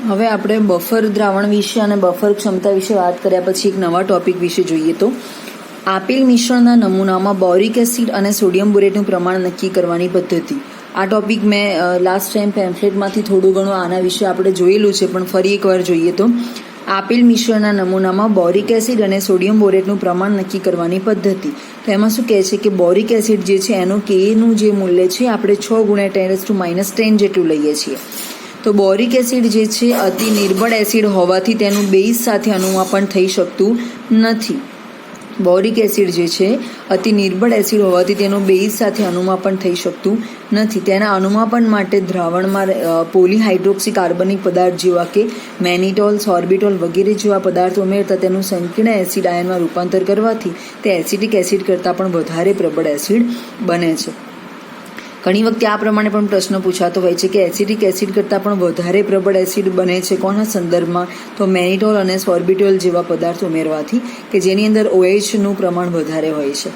હવે આપણે બફર દ્રાવણ વિશે અને બફર ક્ષમતા વિશે વાત કર્યા પછી એક નવા ટોપિક વિશે જોઈએ તો આપેલ મિશ્રણના નમૂનામાં બોરિક એસિડ અને સોડિયમ બોરેટનું પ્રમાણ નક્કી કરવાની પદ્ધતિ. આ ટોપિક મેં લાસ્ટ ટાઈમ પેમ્ફલેટમાંથી થોડું ઘણું આના વિશે આપણે જોયેલું છે, પણ ફરી એકવાર જોઈએ તો આપેલ મિશ્રણના નમૂનામાં બોરિક એસિડ અને સોડિયમ બોરેટનું પ્રમાણ નક્કી કરવાની પદ્ધતિ. તો એમાં શું કહે છે કે બોરિક એસિડ જે છે એનો કેનું જે મૂલ્ય છે આપણે 6 × 10⁻10 જેટલું લઈએ છીએ. તો બોરિક એસિડ જે છે અતિ નિર્બળ એસિડ હોવાથી તેનું બેઝ સાથે અનુમાપન થઈ શકતું નથી. બોરિક એસિડ જે છે અતિ નિર્બળ એસિડ હોવાથી તેનું બેઝ સાથે અનુમાપન થઈ શકતું નથી. તેના અનુમાપન માટે દ્રાવણમાં પોલીહાઇડ્રોક્સી કાર્બનિક પદાર્થ જેવા કે મેનિટોલ, સોર્બિટોલ વગેરે જેવા પદાર્થો ઉમેરતા તેનું સંકીર્ણ એસિડ આયનમાં રૂપાંતર કરવાથી તે એસિડિક એસિડ કરતાં પણ વધારે પ્રબળ એસિડ બને છે. ઘણી વખતે આ પ્રમાણે પણ પ્રશ્ન પૂછાતો હોય છે કે એસિડિક એસિડ કરતાં પણ વધારે પ્રબળ એસિડ બને છે કોના સંદર્ભમાં? તો મેનિટોલ અને સોર્બિટોલ જેવા પદાર્થ ઉમેરવાથી કે જેની અંદર OHનું પ્રમાણ વધારે હોય છે.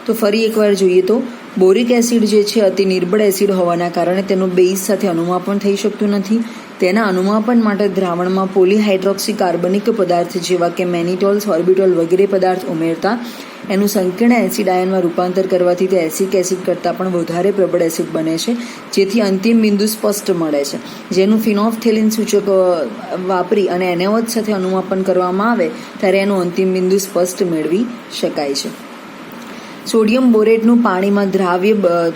તો ફરી એકવાર જોઈએ તો બોરિક એસિડ જે છે અતિ નિર્બળ એસિડ હોવાના કારણે તેનું બેઝ સાથે અનુમાપન થઈ શકતું નથી. તેના અનુમાપન માટે દ્રાવણમાં પોલીહાઇડ્રોક્સી કાર્બનિક પદાર્થ જેવા કે મેનિટોલ, સોર્બિટોલ વગેરે પદાર્થ ઉમેરતા એનું સંકીર્ણ એસિડ આયનમાં રૂપાંતર કરવાથી તે એસિડિક એસિડ કરતાં પણ વધારે પ્રબળ એસિડ બને છે, જેથી અંતિમ બિંદુ સ્પષ્ટ મળે છે, જેનું ફિનોલ્ફથેલિન સૂચક વાપરી અને NaOH સાથે અનુમાપન કરવામાં આવે ત્યારે એનું અંતિમ બિંદુ સ્પષ્ટ મેળવી શકાય છે. સોડિયમ બોરેટનું પાણીમાં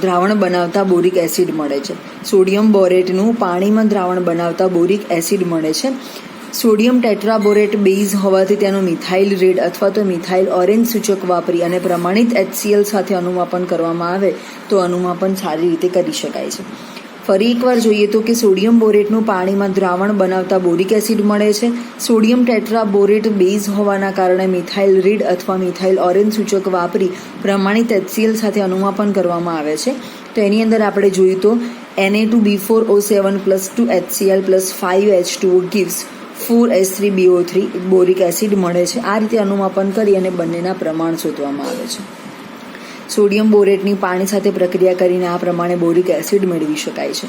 દ્રાવણ બનાવતા બોરિક એસિડ મળે છે. સોડિયમ બોરેટનું પાણીમાં દ્રાવણ બનાવતા બોરિક એસિડ મળે છે. સોડિયમ ટેટ્રાબોરેટ બેઝ હોવાથી તેનું મિથાઇલ રેડ અથવા તો મિથાઇલ ઓરેન્જ સૂચક વાપરી અને પ્રમાણિત HCl સાથે અનુમાપન કરવામાં આવે તો અનુમાપન સારી રીતે કરી શકાય છે. ફરી એકવાર જોઈએ તો કે સોડિયમ બોરેટનું પાણીમાં દ્રાવણ બનાવતા બોરિક એસિડ મળે છે. સોડિયમ ટેટ્રાબોરેટ બેઝ હોવાના કારણે મિથાઇલ રીડ અથવા મિથાઇલ ઓરેન્જ સૂચક વાપરી પ્રમાણિત HCl સાથે અનુમાપન કરવામાં આવે છે. તો એની અંદર આપણે જોયું તો Na2B4O7 + 2HCl + 5H2O gives 4H3BO3 boric acid મળે છે. આ રીતે અનુમાપન કરી અને બંનેના પ્રમાણ શોધવામાં આવે છે. સોડિયમ બોરેટની પાણી સાથે પ્રક્રિયા કરીને આ પ્રમાણે બોરિક એસિડ મેળવી શકાય છે.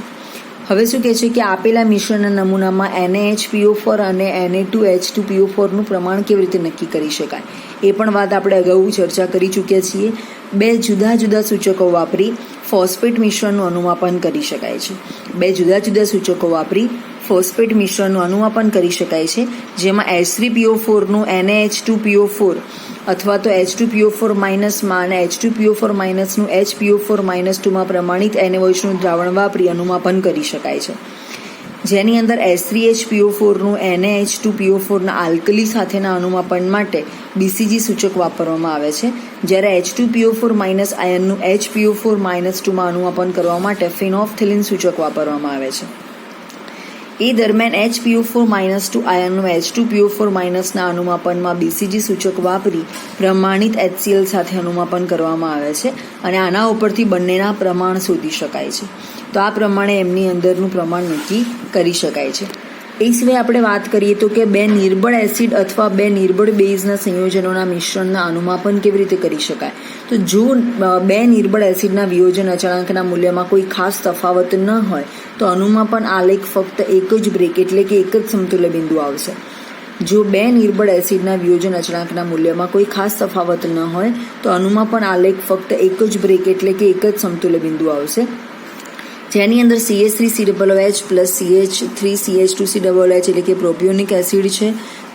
હવે શું કહે છે કે આપેલા મિશ્રણના નમૂનામાં NaHPO4 અને Na2H2PO4નું પ્રમાણ કેવી રીતે નક્કી કરી શકાય એ પણ વાત આપણે અગાઉ ચર્ચા કરી ચૂક્યા છીએ. 2 જુદા જુદા સૂચકો વાપરી ફોસ્ફેટ મિશ્રણનું અનુમાપન કરી શકાય છે. 2 જુદા જુદા સૂચકો વાપરી ફોસ્ફેટ મિશ્રણનું અનુમાપન કરી શકાય છે, જેમાં H3PO4નું NaH2PO4 અથવા તો H2PO4- માં અને H2PO4- નું HPO4-2માં પ્રમાણિત NaOHનું દ્રાવણ વાપરી અનુમાપન કરી શકાય છે. જેની અંદર H3HPO4નું NaH2PO4ના આલ્કલી સાથેના અનુમાપન માટે BCG સૂચક વાપરવામાં આવે છે, જ્યારે H2PO4- આયનનું HPO4-2માં અનુમાપન કરવા માટે ફિનોલ્ફથેલિન સૂચક વાપરવામાં આવે છે. એ દરમિયાન HPO4-2 આયનનું H2PO4- અનુમાપનમાં BCG સૂચક વાપરી પ્રમાણિત HCl સાથે અનુમાપન કરવામાં આવે છે અને આના ઉપરથી બંનેના પ્રમાણ શોધી શકાય છે. તો આ પ્રમાણે એમની અંદરનું પ્રમાણ નક્કી કરી શકાય છે. એ સિવાય આપણે વાત કરીએ તો કે 2 નિર્બળ એસિડ અથવા 2 નિર્બળ બેઝના સંયોજનોના મિશ્રણના અનુમાપન કેવી રીતે કરી શકાય? તો જો 2 નિર્બળ એસિડના વિયોજન અચળાંકના મૂલ્યમાં કોઈ ખાસ તફાવત ન હોય તો અનુમાપન આલેખ ફક્ત એક જ બ્રેક એટલે કે એક જ સમતુલ્ય બિંદુ આવશે. જો 2 નિર્બળ એસિડના વિયોજન અચળાંકના મૂલ્યમાં કોઈ ખાસ તફાવત ન હોય તો અનુમાપન આલેખ ફક્ત એક જ બ્રેક એટલે કે એક જ સમતુલ્ય બિંદુ આવશે, જેની અંદર CH3COOH + CH3CH2COOH એટલે કે પ્રોપિયોનિક એસિડ છે,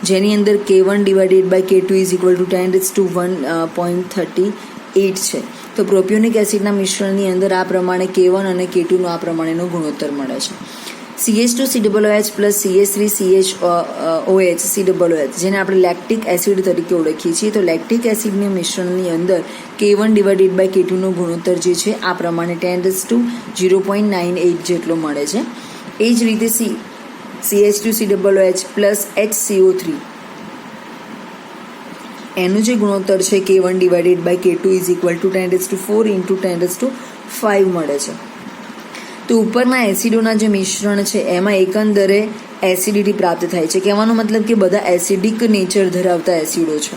જેની અંદર K1/K2 = 10⁻1.38 છે. તો પ્રોપિયોનિક એસિડના મિશ્રણની અંદર આ પ્રમાણે K1 અને K2નો આ પ્રમાણેનો ગુણોત્તર મળે છે. CH2COOH + CH3CHOH જેને આપણે લેક્ટિક એસિડ તરીકે ઓળખીએ છીએ. તો લેક્ટિક એસિડના મિશ્રણની અંદર K1/K2નો ગુણોત્તર જે છે આ પ્રમાણે 10⁻0.98 જેટલો મળે છે. એ જ રીતે CH2COOH + HCO3 એનું જે ગુણોત્તર છે K1/K2 = 10⁴ × 10⁵ મળે છે. તો ઉપરના એસિડોના જે મિશ્રણ છે એમાં એકંદરે એસિડિટી પ્રાપ્ત થાય છે. કહેવાનો મતલબ કે બધા એસિડિક નેચર ધરાવતા એસિડો છે.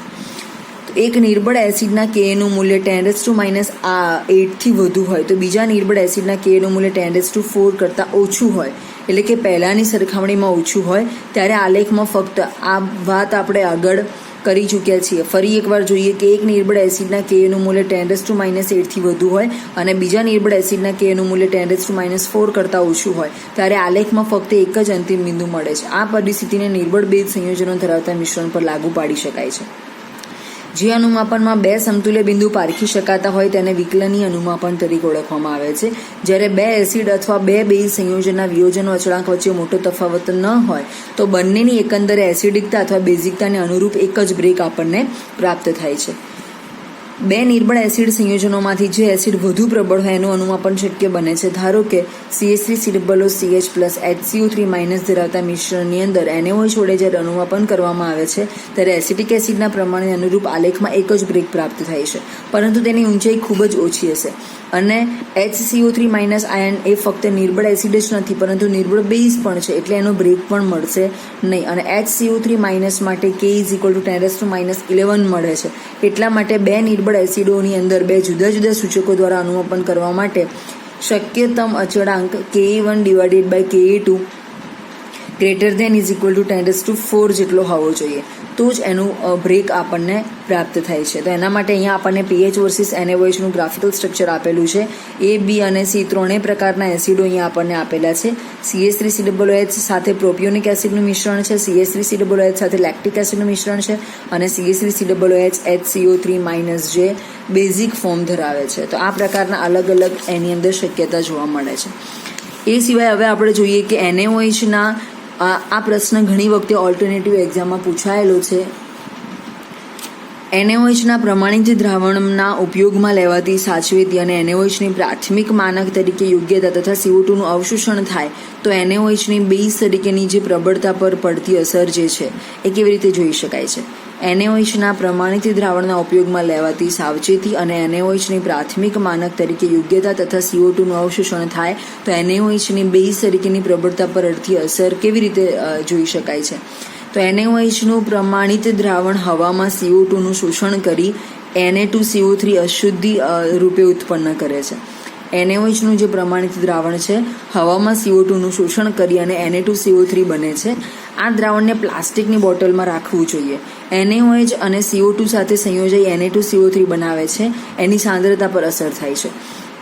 તો એક નિર્બળ એસિડના કેનું મૂલ્ય 10⁻8થી વધુ હોય તો બીજા નિર્બળ એસિડના કેનું મૂલ્ય 10⁴ કરતાં ઓછું હોય, એટલે કે પહેલાંની સરખામણીમાં ઓછું હોય, ત્યારે આલેખમાં ફક્ત આ વાત આપણે આગળ કરી ચૂક્યા છીએ. ફરી એકવાર જોઈએ કે એક નિર્બળ એસિડના કેનું મૂલ્ય 10⁻8થી વધુ હોય અને બીજા નિર્બળ એસિડના કેનું મૂલ્ય 10⁻4 કરતાં ઓછું હોય, ત્યારે આલેખમાં ફક્ત એક જ અંતિમ બિંદુ મળે છે. આ પરિસ્થિતિને નિર્બળ બેઝ સંયોજનો ધરાવતા મિશ્રણ પર લાગુ પાડી શકાય છે. જે અનુમાપનમાં બે સમતુલ્ય બિંદુ પારખી શકાતા હોય તેને વિકલનીય અનુમાપન તરીકે ઓળખવામાં આવે છે. જ્યારે બે એસિડ અથવા બે બેઝ સંયોજનના વિયોજનો અચળાંક વચ્ચે મોટો તફાવત ન હોય તો બંનેની એકંદરે એસિડિકતા અથવા બેઝિકતાને અનુરૂપ એક જ બ્રેક આપણને પ્રાપ્ત થાય છે. બે નિર્બળ એસિડ સંયોજનોમાંથી જે એસિડ વધુ પ્રબળ હોય એનું અનુમાપન શક્ય બને છે. ધારો કે CH3COOH HCO3- ધરાવતા મિશ્રણની અંદર NaOH વડે જ્યારે અનુમાપન કરવામાં આવે છે ત્યારે એસિટિક એસિડના પ્રમાણને અનુરૂપ આલેખમાં એક જ બ્રેક પ્રાપ્ત થાય છે, પરંતુ તેની ઊંચાઈ ખૂબ જ ઓછી હશે. અને HCO3- આયન એ ફક્ત નિર્બળ એસિડ જ નથી પરંતુ નિર્બળ બેઝ પણ છે, એટલે એનો બ્રેક પણ મળશે નહીં. અને HCO3- માટે K = 10⁻11 મળે છે. એટલા માટે બે નિર્બળ એસિડોની અંદર બે જુદા જુદા સૂચકો દ્વારા અનુમાપન કરવા માટે શક્યતમ અચળાંક Ka1/Ka2 >= 10⁴ જેટલો હોવો જોઈએ, તો જ એનું બ્રેક આપણને પ્રાપ્ત થાય છે. તો એના માટે અહીંયા આપણને pH વર્સિસ NaOHનું ગ્રાફિકલ સ્ટ્રક્ચર આપેલું છે. A, B અને C ત્રણેય પ્રકારના એસિડો અહીંયા આપણને આપેલા છે. CH3COOH સાથે પ્રોપિયોનિક એસિડનું મિશ્રણ છે, CH3COOH સાથે લેક્ટિક એસિડનું મિશ્રણ છે અને CH3COOH HCO3- જે બેઝિક ફોર્મ ધરાવે છે. તો આ પ્રકારના અલગ અલગ એની અંદર શક્યતા જોવા મળે છે. એ સિવાય હવે આપણે જોઈએ કે NaOHના આ પ્રશ્ન ઘણી વખતે ઓલ્ટરનેટિવ એક્ઝામમાં પૂછાયેલો છે. NaOHના પ્રમાણિત દ્રાવણના ઉપયોગમાં લેવાતી સાચવેતી અને NaOHની પ્રાથમિક માનક તરીકે યોગ્યતા તથા CO2નું અવશોષણ થાય તો NaOHની બેઝ તરીકેની જે પ્રબળતા પર પડતી અસર જે છે એ કેવી રીતે જોઈ શકાય છે. NaOHના પ્રમાણિત દ્રાવણના ઉપયોગમાં લેવાતી સાવચેતી અને NaOHની પ્રાથમિક માનક તરીકે યોગ્યતા તથા CO2નું અવશોષણ થાય તો NaOHની બેઝ તરીકેની પ્રબળતા પર પડતી અસર કેવી રીતે જોઈ શકાય છે. તો NaOHનું પ્રમાણિત દ્રાવણ હવામાં CO2નું શોષણ કરી Na2CO3 અશુદ્ધિ રૂપે ઉત્પન્ન કરે છે. NaOHનું જે પ્રમાણિત દ્રાવણ છે હવામાં CO2નું શોષણ કરી અને Na2CO3 બને છે. આ દ્રાવણને પ્લાસ્ટિકની બોટલમાં રાખવું જોઈએ. NaOH અને CO2 સાથે સંયોજાઈ Na2CO3 બનાવે છે, એની સાંદ્રતા પર અસર થાય છે.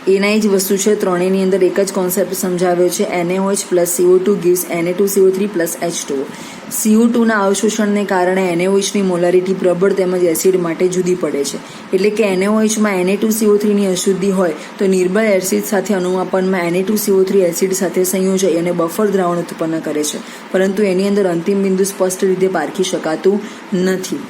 એના જ વસ્તુ છે, ત્રણેયની અંદર એક જ કોન્સેપ્ટ સમજાવ્યો છે. NaOH + CO2 gives Na2CO3 + H2O. CO2ના અવશોષણને કારણે NaOHની મોલારિટી પ્રબળ તેમજ એસિડ માટે જુદી પડે છે. એટલે કે NaOHમાં Na2CO3ની અશુદ્ધિ હોય તો નિર્બળ એસિડ સાથે અનુમાપનમાં Na2CO3 એસિડ સાથે સંયોજાઈ અને બફર દ્રાવણ ઉત્પન્ન કરે છે, પરંતુ એની અંદર અંતિમ બિંદુ સ્પષ્ટ રીતે પારખી શકાતું નથી.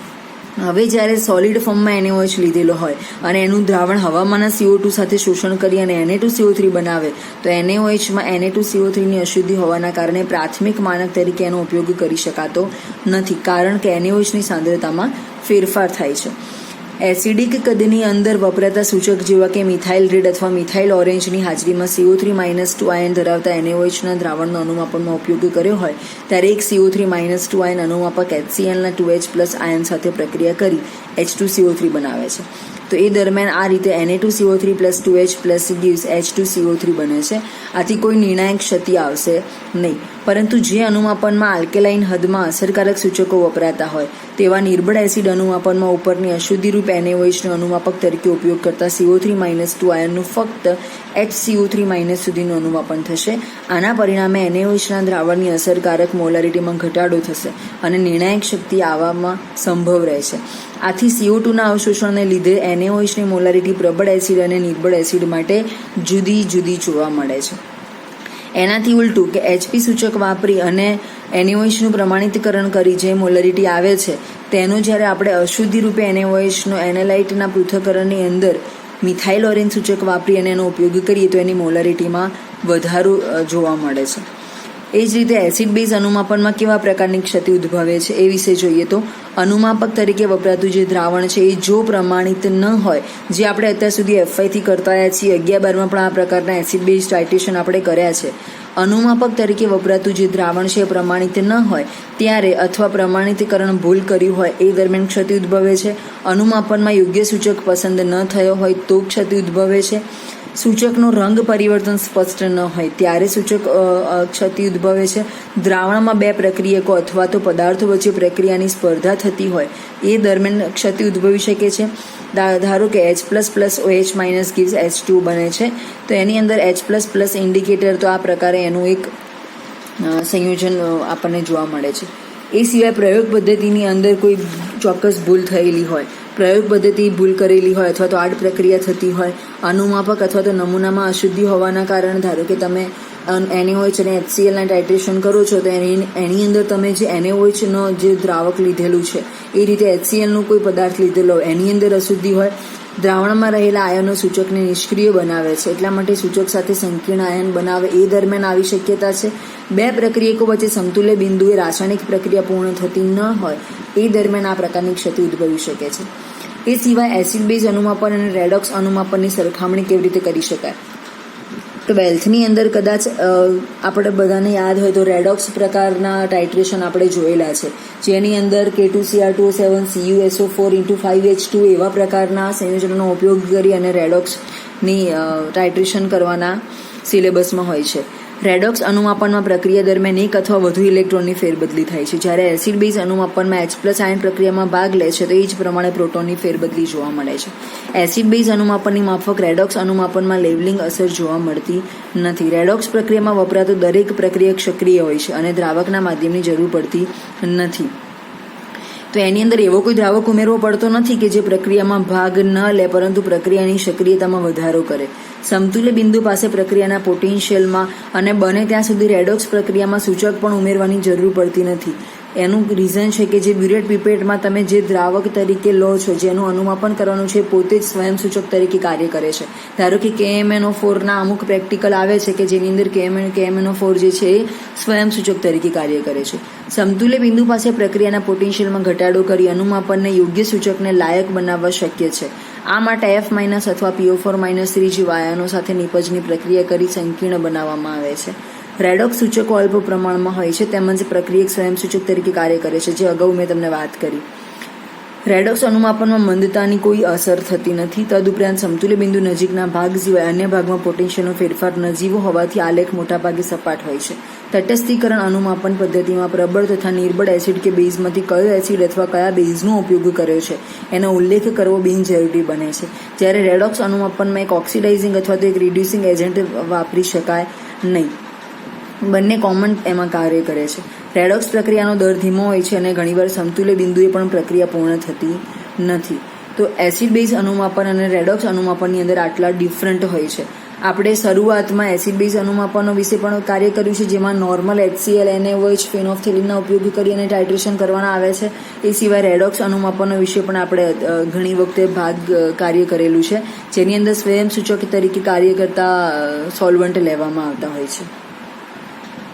હવે જ્યારે સોલિડ ફોર્મમાં NaOH લીધેલો હોય અને એનું દ્રાવણ હવામાંના CO2 સાથે શોષણ કરી અને Na2CO3 બનાવે તો NaOHમાં Na2CO3ની અશુદ્ધિ હોવાના કારણે પ્રાથમિક માનક તરીકે એનો ઉપયોગ કરી શકાતો નથી, કારણ કે NaOHની સાંદ્રતામાં ફેરફાર થાય છે. એસિડિક કદની અંદર વપરાતા સૂચક જેવા કે મિથાઇલ રેડ અથવા મિથાઇલ ઓરેન્જની હાજરીમાં CO3- આયન ધરાવતા NaOHના દ્રાવણનો અનુમાપનમાં ઉપયોગ કર્યો હોય ત્યારે એક CO3- આયન અનુમાપક HClના 2H+ આયન સાથે પ્રક્રિયા કરી H2CO3 બનાવે છે. તો એ દરમિયાન આ રીતે Na2CO3 + 2H+ gives H2CO3 બને છે. આથી કોઈ નિર્ણાયક ક્ષતિ આવશે નહીં, પરંતુ જે અનુમાપનમાં આલ્કેલાઇન હદમાં અસરકારક સૂચકો વપરાતા હોય તેવા નિર્બળ એસિડ અનુમાપનમાં ઉપરની અશુદ્ધિરૂપ NaOHનો અનુમાપક તરીકે ઉપયોગ કરતા CO3- આયનનું ફક્ત HCO3- સુધીનું અનુમાપન થશે. આના પરિણામે NaOHના દ્રાવણની અસરકારક મોલારિટીમાં ઘટાડો થશે અને નિર્ણાયક શક્તિ આવવામાં સંભવ રહેશે. આથી CO2ના અવશોષણને લીધે NaOHની મોલારિટી પ્રબળ એસિડ અને નિર્બળ એસિડ માટે જુદી જુદી જોવા મળે છે. એનાથી ઉલટું કે HP સૂચક વાપરી અને NaOHનું પ્રમાણિતકરણ કરી જે મોલારિટી આવે છે તેનો જ્યારે આપણે અશુદ્ધિ રૂપે NaOHનો એનાલાઇટના પૃથ્થકરણની અંદર મિથાઇલ ઓરેન્જ સૂચક વાપરી અને એનો ઉપયોગ કરીએ તો એની મોલારિટીમાં વધારો જોવા મળે છે. એ જ રીતે એસિડ બેઝ અનુમાપનમાં કેવા પ્રકારની ક્ષતિ ઉદ્ભવે છે એ વિશે જોઈએ તો અનુમાપક તરીકે વપરાતું જે દ્રાવણ છે એ જો પ્રમાણિત ન હોય, જે આપણે અત્યાર સુધી FI થી કરતા આવ્યા છીએ, 11-12માં પણ આ પ્રકારના એસિડ બેઝ ટાઇટ્રેશન આપણે કર્યા છે, અનુમાપક તરીકે વપરાતું જે દ્રાવણ છે એ પ્રમાણિત ન હોય ત્યારે અથવા પ્રમાણિતકરણ ભૂલ કરી હોય એ દરમિયાન ક્ષતિ ઉદ્ભવે છે. અનુમાપનમાં યોગ્ય સૂચક પસંદ ન થયો હોય તો ક્ષતિ ઉદ્ભવે છે. સૂચકનો રંગ પરિવર્તન સ્પષ્ટ ન હોય ત્યારે સૂચક ક્ષતિ ઉદ્ભવે છે. દ્રાવણમાં બે પ્રક્રિયકો અથવા તો પદાર્થો વચ્ચે પ્રક્રિયાની સ્પર્ધા થતી હોય એ દરમિયાન ક્ષતિ ઉદ્ભવી શકે છે. ધારો કે H++OH- gives H2 બને છે, તો એની અંદર H++ ઇન્ડિકેટર તો આ પ્રકારે એનું એક સંયોજન આપણને જોવા મળે છે. એ સિવાય પ્રયોગ પદ્ધતિની અંદર કોઈ ચોક્કસ ભૂલ થયેલી હોય, પ્રયોગ પદ્ધતિ ભૂલ કરેલી હોય અથવા તો આડ પ્રક્રિયા થતી હોય, અનુમાપક અથવા તો નમૂનામાં અશુદ્ધિ હોવાના કારણે ધારો કે તમે NaOH અને HClના ટાઇટ્રેશન કરો છો તો એની અંદર તમે જે NaOHનો જે દ્રાવક લીધેલું છે એ રીતે HClનો કોઈ પદાર્થ લીધેલો હોય એની અંદર અશુદ્ધિ હોય, દ્રાવણમાં રહેલા આયનો સૂચકને નિષ્ક્રિય બનાવે છે, એટલા માટે સૂચક સાથે સંકીર્ણ આયન બનાવે એ દરમિયાન આવી શક્યતા છે. બે પ્રક્રિયકો વચ્ચે સમતુલ્ય બિંદુએ રાસાયણિક પ્રક્રિયા પૂર્ણ થતી ન હોય એ દરમિયાન આ પ્રકારની ક્ષતિ ઉદ્ભવી શકે છે. એ સિવાય એસિડ બેઝ અનુમાપન અને રેડોક્સ અનુમાપનની સરખામણી કેવી રીતે કરી શકાય? તો 12thની અંદર કદાચ આપણે બધાને યાદ હોય તો રેડોક્સ પ્રકારના ટાઇટ્રેશન આપણે જોયેલા છે, જેની અંદર K2Cr2O7 CuSO4 × 5H2 એવા પ્રકારના સંયોજનોનો ઉપયોગ કરી અને રેડોક્સની ટાઇટ્રેશન કરવાના સિલેબસમાં હોય છે. રેડોક્સ અનુમાપનમાં પ્રક્રિયા દરમિયાન એક અથવા વધુ ઇલેક્ટ્રોનની ફેરબદલી થાય છે, જ્યારે એસિડ બેઝ અનુમાપનમાં H+ આયન પ્રક્રિયામાં ભાગ લે છે તો એ જ પ્રમાણે પ્રોટોનની ફેરબદલી જોવા મળે છે. એસિડ બેઝ અનુમાપનની માફક રેડોક્સ અનુમાપનમાં લેવલિંગ અસર જોવા મળતી નથી. રેડોક્સ પ્રક્રિયામાં વપરાતો દરેક પ્રક્રિયક સક્રિય હોય છે અને દ્રાવકના માધ્યમની જરૂર પડતી નથી. તો એની અંદર એવો કોઈ દ્રાવક ઉમેરવો પડતો નથી કે જે પ્રક્રિયામાં ભાગ ન લે પરંતુ પ્રક્રિયાની સક્રિયતામાં વધારો કરે. સમતુલ્ય બિંદુ પાસે પ્રક્રિયાના પોટેન્શિયલમાં અને બને ત્યાં સુધી રેડોક્સ પ્રક્રિયામાં સૂચક પણ ઉમેરવાની જરૂર પડતી નથી. એનું રીઝન છે કે જે બ્યુરેટ પીપેટમાં તમે જે દ્રાવક તરીકે લો છો, જેનું અનુમાપન કરવાનું છે, પોતે જ સ્વયંસૂચક તરીકે કાર્ય કરે છે. ધારો કે KMnO4ના અમુક પ્રેક્ટિકલ આવે છે કે જેની અંદર KMnO4 જે છે એ સ્વયંસૂચક તરીકે કાર્ય કરે છે. સમતુલ્ય બિંદુ પાસે પ્રક્રિયાના પોટેન્શિયલમાં ઘટાડો કરી અનુમાપનને યોગ્ય સૂચકને લાયક બનાવવા શક્ય છે. આ માટે F- અથવા PO4- જેવા આયનો સાથે નિપજની પ્રક્રિયા કરી સંકીર્ણ બનાવવામાં આવે છે. રેડોક્સ સૂચકો અલ્પ પ્રમાણમાં હોય છે તેમજ પ્રક્રિયક સ્વયંસૂચક તરીકે કાર્ય કરે છે, જે અગાઉ મેં તમને વાત કરી. રેડોક્સ અનુમાપનમાં મંદતાની કોઈ અસર થતી નથી. તદુપરાંત સમતુલ્ય બિંદુ નજીકના ભાગ સિવાય અન્ય ભાગમાં પોટેન્શિયલનો ફેરફાર નજીવો હોવાથી આલેખ મોટાભાગે સપાટ હોય છે. તટસ્થીકરણ અનુમાપન પદ્ધતિમાં પ્રબળ તથા નિર્બળ એસિડ કે બેઝમાંથી કયો એસિડ અથવા કયા બેઝનો ઉપયોગ કર્યો છે એનો ઉલ્લેખ કરવો બિનજરૂરી બને છે, જ્યારે રેડોક્સ અનુમાપનમાં એક ઓક્સિડાઇઝિંગ અથવા તો એક રિડ્યુસિંગ એજન્ટ વાપરી શકાય નહીં. બંને કોમન એમાં કાર્ય કરે છે. રેડોક્સ પ્રક્રિયાનો દર ધીમો હોય છે અને ઘણીવાર સમતુલ્ય બિંદુએ પણ પ્રક્રિયા પૂર્ણ થતી નથી. તો એસિડ બેઝ અનુમાપન અને રેડોક્સ અનુમાપનની અંદર આટલા ડિફરન્ટ હોય છે. આપણે શરૂઆતમાં એસિડ બેઝ અનુમાપનો વિશે પણ કાર્ય કર્યું છે, જેમાં નોર્મલ HCl, NaOH, ફેનોલ્ફથેલિનના ઉપયોગ કરી અને ટાઇટ્રેશન કરવાના આવે છે. એ સિવાય રેડોક્સ અનુમાપનો વિશે પણ આપણે ઘણી વખતે કાર્ય કરેલું છે, જેની અંદર સ્વયંસૂચક તરીકે કાર્ય કરતા સોલ્વન્ટ લેવામાં આવતા હોય છે.